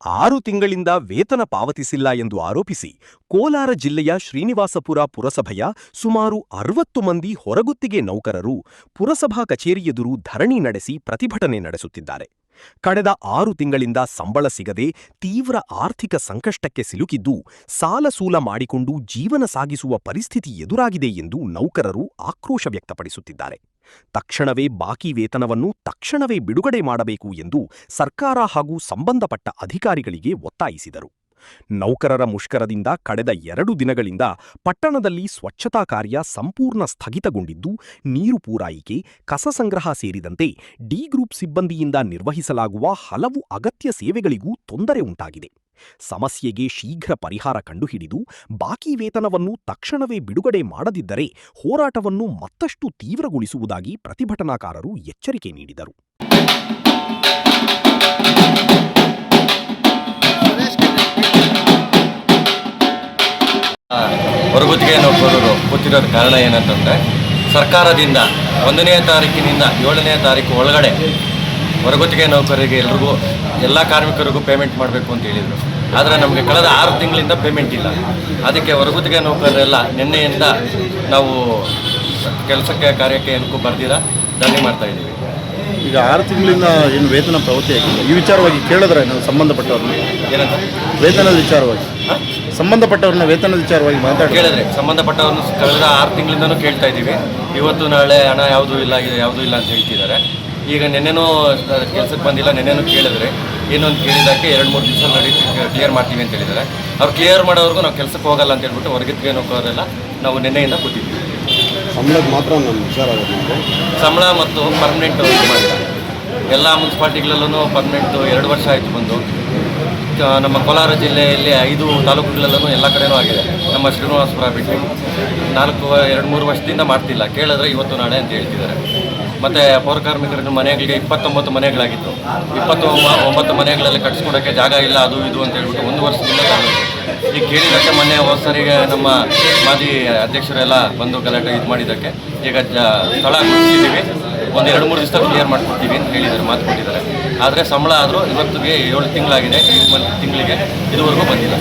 6 ತಿಂಗಳಿಂದ ವೇತನ ಪಾವತಿಸಿಲ್ಲ ಎಂದು ಆರೋಪಿಸಿ ಕೋಲಾರ ಜಿಲ್ಲೆಯ ಶ್ರೀನಿವಾಸಪುರ ಪುರಸಭೆಯ ಸುಮಾರು 60 ಮಂದಿ ಹೊರಗುತ್ತಿಗೆ ನೌಕರರು ಪುರಸಭಾ ಕಚೇರಿ ಎದುರು ಧರಣಿ ನಡೆಸಿ ಪ್ರತಿಭಟನೆ ನಡೆಸುತ್ತಿದ್ದಾರೆ. ಕಳೆದ 6 ತಿಂಗಳಿಂದ ಸಂಬಳ ಸಿಗದೆ ತೀವ್ರ ಆರ್ಥಿಕ ಸಂಕಷ್ಟಕ್ಕೆ ಸಿಲುಕಿದ್ದು ಸಾಲಸೂಲ ಮಾಡಿಕೊಂಡು ಜೀವನ ಸಾಗಿಸುವ ಪರಿಸ್ಥಿತಿ ಎದುರಾಗಿದೆ ಎಂದು ನೌಕರರು ಆಕ್ರೋಶ ವ್ಯಕ್ತಪಡಿಸುತ್ತಿದ್ದಾರೆ. ತಕ್ಷಣವೇ ಬಾಕಿ ವೇತನವನ್ನು ತಕ್ಷಣವೇ ಬಿಡುಗಡೆ ಮಾಡಬೇಕು ಎಂದು ಸರ್ಕಾರ ಹಾಗೂ ಸಂಬಂಧಪಟ್ಟ ಅಧಿಕಾರಿಗಳಿಗೆ ಒತ್ತಾಯಿಸಿದರು. ನೌಕರರ ಮುಷ್ಕರದಿಂದ ಕಳೆದ 2 ದಿನಗಳಿಂದ ಪಟ್ಟಣದಲ್ಲಿ ಸ್ವಚ್ಛತಾ ಕಾರ್ಯ ಸಂಪೂರ್ಣ ಸ್ಥಗಿತಗೊಂಡಿದ್ದು, ನೀರು ಪೂರೈಕೆ, ಕಸ ಸಂಗ್ರಹ ಸೇರಿದಂತೆ ಡಿ ಗ್ರೂಪ್ ಸಿಬ್ಬಂದಿಯಿಂದ ನಿರ್ವಹಿಸಲಾಗುವ ಹಲವು ಅಗತ್ಯ ಸೇವೆಗಳಿಗೂ ತೊಂದರೆ ಉಂಟಾಗಿದೆ. ಸಮಸ್ಯೆಗೆ ಶೀಘ್ರ ಪರಿಹಾರ ಕಂಡುಹಿಡಿದು ಬಾಕಿ ವೇತನವನ್ನು ತಕ್ಷಣವೇ ಬಿಡುಗಡೆ ಮಾಡದಿದ್ದರೆ ಹೋರಾಟವನ್ನು ಮತ್ತಷ್ಟು ತೀವ್ರಗೊಳಿಸುವುದಾಗಿ ಪ್ರತಿಭಟನಾಕಾರರು ಎಚ್ಚರಿಕೆ ನೀಡಿದರು. ಹೊರಗುತ್ತಿಗೆ ನೌಕರರು ಕೂತಿರೋದ ಕಾರಣ ಏನಂತಂದರೆ, ಸರ್ಕಾರದಿಂದ 1ನೇ ತಾರೀಕಿನಿಂದ 7ನೇ ತಾರೀಕು ಒಳಗಡೆ ಹೊರಗುತ್ತಿಗೆ ನೌಕರರಿಗೆ ಎಲ್ರಿಗೂ ಎಲ್ಲ ಕಾರ್ಮಿಕರಿಗೂ ಪೇಮೆಂಟ್ ಮಾಡಬೇಕು ಅಂತ ಹೇಳಿದರು. ಆದರೆ ನಮಗೆ ಕಳೆದ 6 ತಿಂಗಳಿಂದ ಪೇಮೆಂಟ್ ಇಲ್ಲ. ಅದಕ್ಕೆ ಹೊರಗುತ್ತಿಗೆ ನೌಕರರೆಲ್ಲ ನಿನ್ನೆಯಿಂದ ನಾವು ಕೆಲಸಕ್ಕೆ ಕಾರ್ಯಕ್ಕೆ ಏನಕ್ಕೂ ಬರ್ದಿರಾ ಧರಣಿ ಮಾಡ್ತಾಯಿದ್ದೀವಿ. ಈಗ 6 ತಿಂಗಳಿಂದ ಏನು ವೇತನ ಪಾವತಿ ಆಗಿದೆ, ಈ ವಿಚಾರವಾಗಿ ಕೇಳಿದ್ರೆ ನಾವು ಸಂಬಂಧಪಟ್ಟವ್ರನ್ನ ಏನಂತ ವೇತನದ ವಿಚಾರವಾಗಿ ಸಂಬಂಧಪಟ್ಟವ್ರನ್ನ ವೇತನದ ವಿಚಾರವಾಗಿ ಕೇಳಿದ್ರೆ ಸಂಬಂಧಪಟ್ಟವ್ರನ್ನ ಕಳೆದ 6 ತಿಂಗಳಿಂದನೂ ಕೇಳ್ತಾ ಇದ್ದೀವಿ. ಇವತ್ತು ನಾಳೆ ಹಣ ಯಾವುದೂ ಇಲ್ಲ ಅಂತ ಹೇಳ್ತಿದ್ದಾರೆ. ಈಗ ನೆನ್ನೆನೂ ಕೆಲಸಕ್ಕೆ ಬಂದಿಲ್ಲ, ನೆನ್ನೆನೂ ಕೇಳಿದ್ರೆ ಏನೊಂದು ಕೇಳಿದ್ದಕ್ಕೆ 2-3 ದಿವಸ ಕ್ಲಿಯರ್ ಮಾಡ್ತೀವಿ ಅಂತ ಹೇಳಿದ್ದಾರೆ. ಅವ್ರು ಕ್ಲಿಯರ್ ಮಾಡೋವರೆಗೂ ನಾವು ಕೆಲಸಕ್ಕೆ ಹೋಗಲ್ಲ ಅಂತ ಹೇಳ್ಬಿಟ್ಟು ಹೊರಗಿದ್ಗೆ ನೋಕೋರೆಲ್ಲ ನಾವು ನಿನ್ನೆಯಿಂದ ಕೂತಿದ್ವಿ. ಸಂಬಳಕ್ಕೆ ಮಾತ್ರ ನಮ್ಮ ವಿಚಾರ ಆಗುತ್ತೆ. ಸಂಬಳ ಮತ್ತು ಪರ್ಮನೆಂಟ್ ಮಾಡಿಲ್ಲ. ಎಲ್ಲ ಮುನ್ಸಿಪಾಲ್ಟಿಗಳಲ್ಲೂ ಪರ್ಮನೆಂಟು 2 ವರ್ಷ ಆಯಿತು ಬಂದು. ನಮ್ಮ ಕೋಲಾರ ಜಿಲ್ಲೆಯಲ್ಲಿ 5 ತಾಲೂಕುಗಳಲ್ಲೂ ಎಲ್ಲ ಕಡೆನೂ ಆಗಿದೆ. ನಮ್ಮ ಶ್ರೀನಿವಾಸಪುರ ಬಿಟ್ಟು 2-3 ವರ್ಷದಿಂದ ಮಾಡ್ತಿಲ್ಲ. ಕೇಳಿದ್ರೆ ಇವತ್ತು ನಾಳೆ ಅಂತ ಹೇಳ್ತಿದ್ದಾರೆ. ಮತ್ತು ಪೌರಕಾರ್ಮಿಕರ ಮನೆಗಳಿಗೆ 29 ಮನೆಗಳಾಗಿತ್ತು. 29 ಮನೆಗಳಲ್ಲಿ ಕಟ್ಸ್ಕೊಡೋಕ್ಕೆ ಜಾಗ ಇಲ್ಲ, ಅದು ಇದು ಅಂತ ಹೇಳ್ಬಿಟ್ಟು 1 ವರ್ಷದಿಂದ ಈಗ ಕೇಳಿದ್ದಕ್ಕೆ ಮೊನ್ನೆ ಸರಿಗೆ ನಮ್ಮ ಮಾಜಿ ಅಧ್ಯಕ್ಷರೆಲ್ಲ ಬಂದು ಗಲಾಟೆ ಇದು ಮಾಡಿದ್ದಕ್ಕೆ ಈಗ ಸ್ಥಳ ಕೊಡ್ತಿದ್ದೀವಿ, ಒಂದು 2-3 ದಿವಸ ಕ್ಲಿಯರ್ ಮಾಡಿಕೊಡ್ತೀವಿ ಅಂತ ಹೇಳಿದ್ದಾರೆ, ಮಾತು ಕೊಟ್ಟಿದ್ದಾರೆ. ಆದರೆ ಸಂಬಳ ಆದರೂ ಇವತ್ತಿಗೆ 7 ತಿಂಗಳಾಗಿದೆ. ಈ ತಿಂಗಳಿಗೆ ಇದುವರೆಗೂ ಬಂದಿಲ್ಲ.